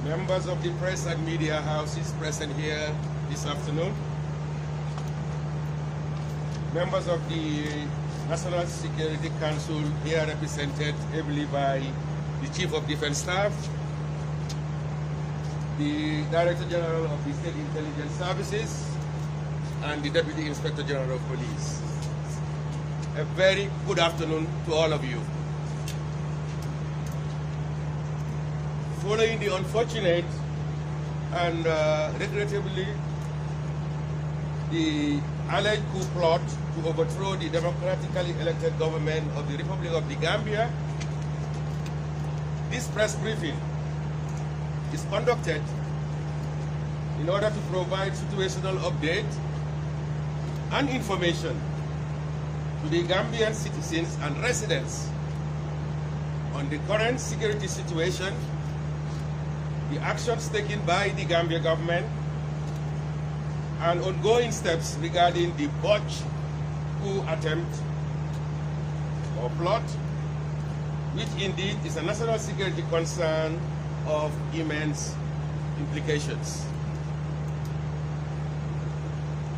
members of the press and media houses present here this afternoon, members of the National Security Council here represented ably by the Chief of Defense Staff, the Director General of the State Intelligence Services, and the Deputy Inspector General of Police. A very good afternoon to all of you. Following the unfortunate and regrettably the alleged coup plot to overthrow the democratically elected government of the Republic of the Gambia, this press briefing is conducted in order to provide situational update and information to the Gambian citizens and residents on the current security situation, the actions taken by the Gambia government, and ongoing steps regarding the botched coup attempt or plot, which indeed is a national security concern of immense implications.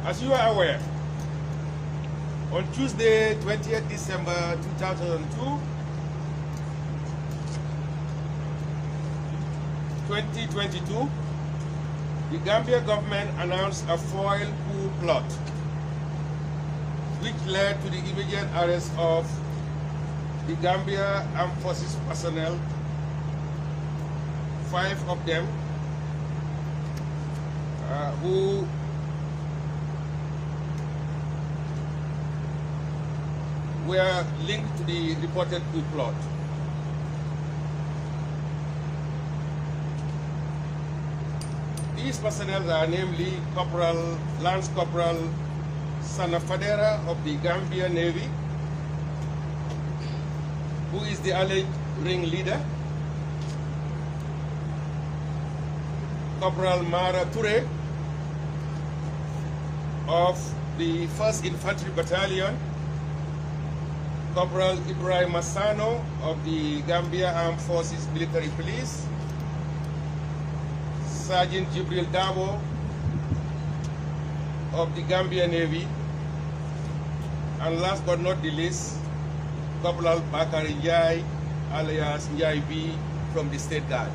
As you are aware, on Tuesday, 20th December 2022, the Gambia government announced a foil coup plot, which led to the immediate arrest of the Gambia Armed Forces personnel, 5 of them, who were linked to the reported coup plot. These personnel are namely Lance Corporal Sanafadera of the Gambia Navy, who is the alleged ringleader, Corporal Mara Toure of the 1st Infantry Battalion, Corporal Ibrahim Massano of the Gambia Armed Forces Military Police, Sergeant Jibril Dabo of the Gambia Navy, and last but not the least, Corporal Bakari Njai, alias Njai B, from the State Guard.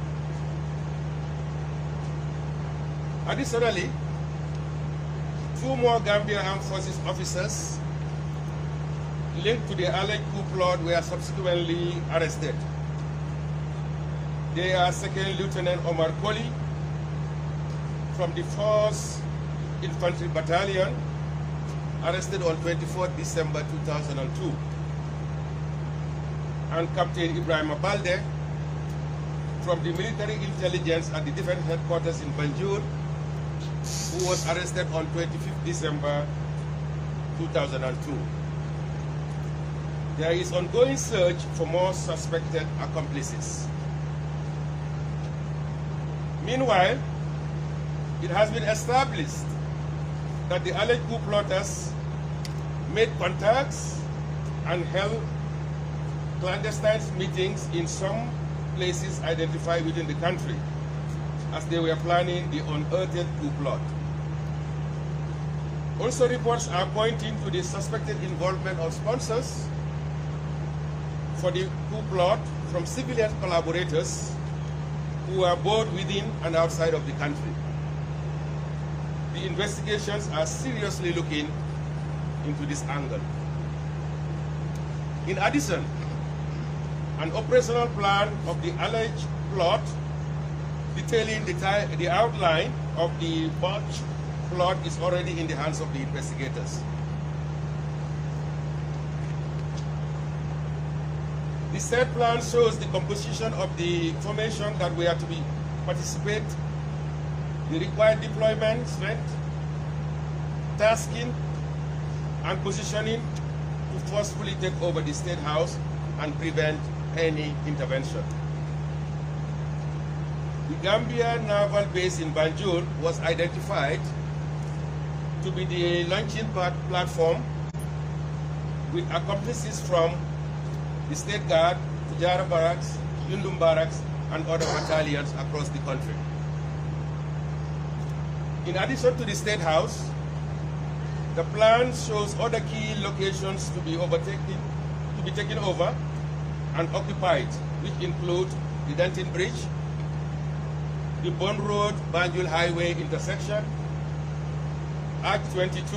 Additionally, 2 more Gambia Armed Forces officers linked to the alleged coup plot were subsequently arrested. They are 2nd Lieutenant Omar Koli from the 1st Infantry Battalion, arrested on 24th December 2002, and Captain Ibrahim Abalde from the Military Intelligence at the Defense Headquarters in Banjul, who was arrested on 25th December 2002. There is ongoing search for more suspected accomplices. Meanwhile, it has been established that the alleged coup plotters made contacts and held clandestine meetings in some places identified within the country as they were planning the unearthed coup plot. Also, reports are pointing to the suspected involvement of sponsors for the coup plot from civilian collaborators who are both within and outside of the country. The investigations are seriously looking into this angle. In addition, an operational plan of the alleged plot detailing the outline of the botched plot is already in the hands of the investigators. The said plan shows the composition of the formation that we are to participate, the required deployment strength, tasking, and positioning to forcefully take over the State House and prevent any intervention. The Gambia naval base in Banjul was identified to be the launching platform with accomplices from the State Guard, Tujara Barracks, Yundum Barracks, and other battalions across the country. In addition to the State House, the plan shows other key locations to be taken over and occupied, which include the Denton Bridge, the Bond Road Banjul Highway intersection, Arch 22,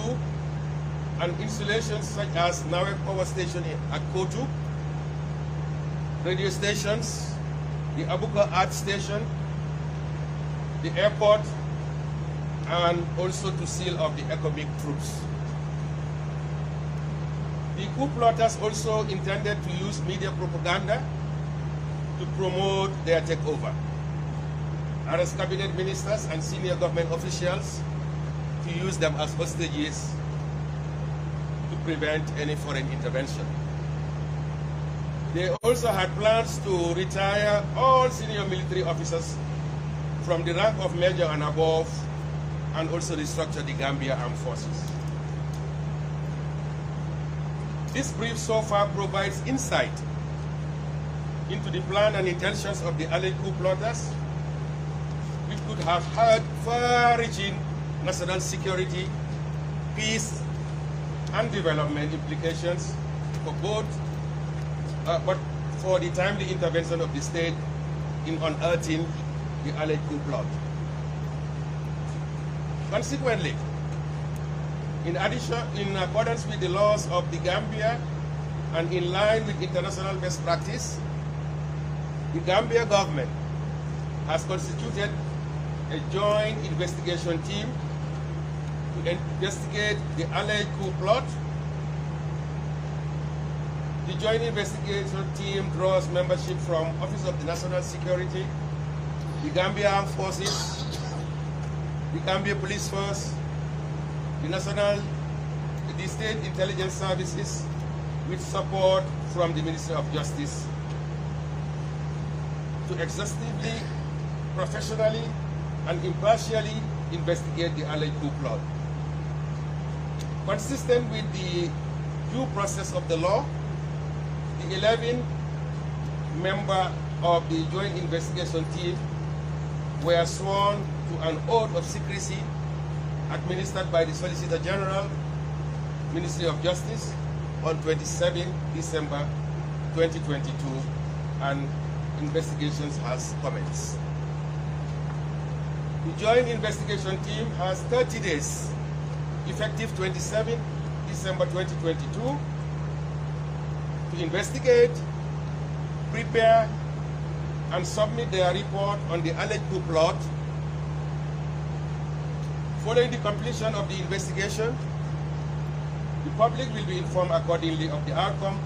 and installations such as Nawek Power Station at Coup, radio stations, the Abuka Art Station, the airport, and also to seal off the economic troops. The coup plotters also intended to use media propaganda to promote their takeover, arrest cabinet ministers and senior government officials to use them as hostages to prevent any foreign intervention. They also had plans to retire all senior military officers from the rank of major and above, and also restructure the Gambia Armed Forces. This brief so far provides insight into the plan and intentions of the alleged coup plotters, which could have had far-reaching national security, peace, and development implications for both, but for the timely intervention of the state in unearthing the alleged coup plot. Consequently, in accordance with the laws of the Gambia and in line with international best practice, the Gambia government has constituted a joint investigation team to investigate the alleged coup plot. The joint investigation team draws membership from Office of the National Security, the Gambia Armed Forces, the Gambia Police Force, the State Intelligence Services, with support from the Ministry of Justice, to exhaustively, professionally, and impartially investigate the alleged coup plot. Consistent with the due process of the law, the 11 members of the joint investigation team were sworn to an oath of secrecy administered by the Solicitor General, Ministry of Justice, on 27 December 2022, and investigations has commenced. The joint investigation team has 30 days, effective 27 December 2022, to investigate, prepare, and submit their report on the alleged coup plot. Following the completion of the investigation, the public will be informed accordingly of the outcome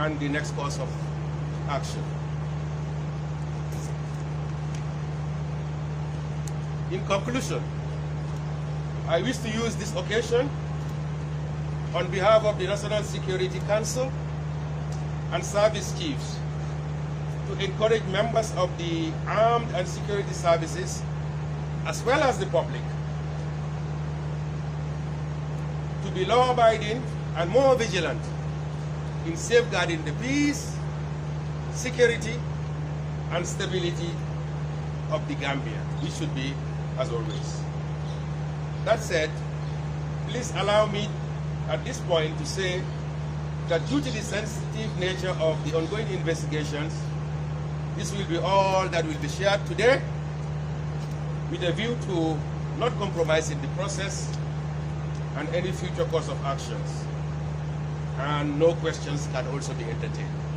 and the next course of action. In conclusion, I wish to use this occasion on behalf of the National Security Council and service chiefs to encourage members of the armed and security services, as well as the public, to be law-abiding and more vigilant in safeguarding the peace, security, and stability of the Gambia. We should be, as always. That said, please allow me at this point to say that due to the sensitive nature of the ongoing investigations, this will be all that will be shared today, with a view to not compromising the process and any future course of actions. And no questions can also be entertained.